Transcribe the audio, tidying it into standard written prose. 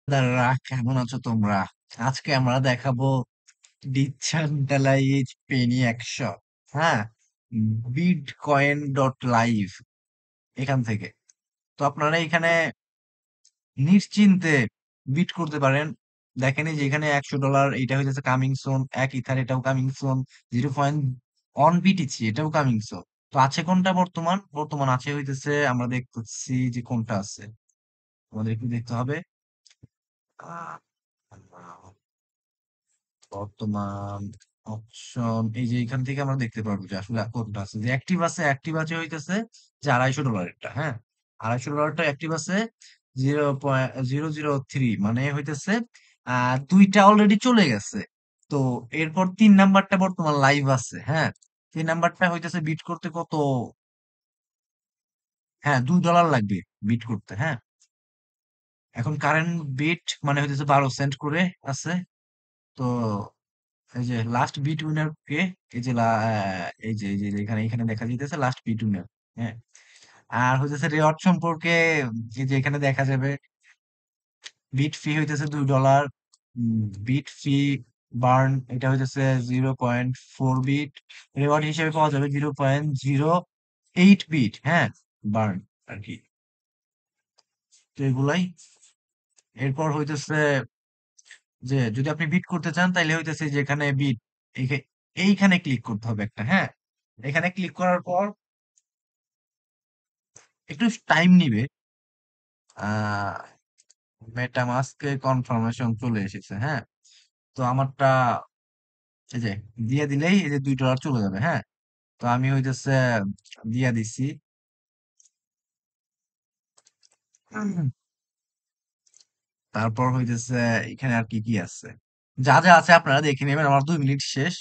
দাদা, কেমন আছো তোমরা? আজকে আমরা দেখাবো ডিসেন্ট্রালাইজ পেনি একশো। হ্যাঁ, bitcoin.live এখান থেকে। তো আপনারা এখানে নিশ্চিন্তে বিট করতে পারেন। দেখেনি যে এখানে $100 এটা হইতেছে কামিং সোন, এক ইথার এটাও কামিং সোন, 0.1 বিটিসি এটাও কামিং সোন। তো আছে কোনটা বর্তমান আছে হইতেছে, আমরা দেখতেছি যে কোনটা আছে, আমাদের একটু দেখতে হবে। আহ, বর্তমান অপশন এই যে এখান থেকে আমরা দেখতে পারবো যে আসলে কোনটা আছে, যে অ্যাক্টিভ আছে হইতেছে যে $250 হ্যাঁ, $250 অ্যাক্টিভ আছে। 0.003 মানে হইতেছে দুইটা অলরেডি চলে গেছে। তো এরপর 3 নাম্বারটা বর্তমান লাইভ আছে। হ্যাঁ, 3 নাম্বারটা হইতেছে বিট করতে কত? হ্যাঁ, $2 লাগবে বিট করতে। হ্যাঁ, এখন কারেন্ট বিট মানে হইতেছে 12 সেন্ট করে আছে। তো এই যে লাস্ট বিট উইনার কে, এই যে এই যে এখানে এখানে দেখা যাইতেছে লাস্ট বিট উইনার। হ্যাঁ, আর হইতেছে রেওয়ার্ড সম্পর্কে, এই যে এখানে দেখা যাবে বিট ফি হইতেছে $2। বিট ফি বার্ন এটা হইতেছে 0.4 বিট। রেওয়ার্ড হিসেবে পাওয়া যাবে 0.08 বিট। হ্যাঁ, বার্ন আর কি। তো এগুলাই। এরপর হইতেছে যে যদি আপনি বিট করতে চান তাইলে হইতেছে যে এখানে বিট, এইখানে ক্লিক করতে হবে একটা। হ্যাঁ, এখানে ক্লিক করার পর একটু টাইম নিবে। আহ মেটামাস্কে কনফার্মেশন চলে এসেছে। হ্যাঁ, তো আমারটা এই যে দিয়ে দিলেই এই যে $2 চলে যাবে। হ্যাঁ, তো আমি হইতেছে দিয়া দিছি। উম, তারপর হইতেছে এখানে আর কি কি আছে, যা যা আছে আপনারা দেখে নেবেন। আমার 2 মিনিট শেষ।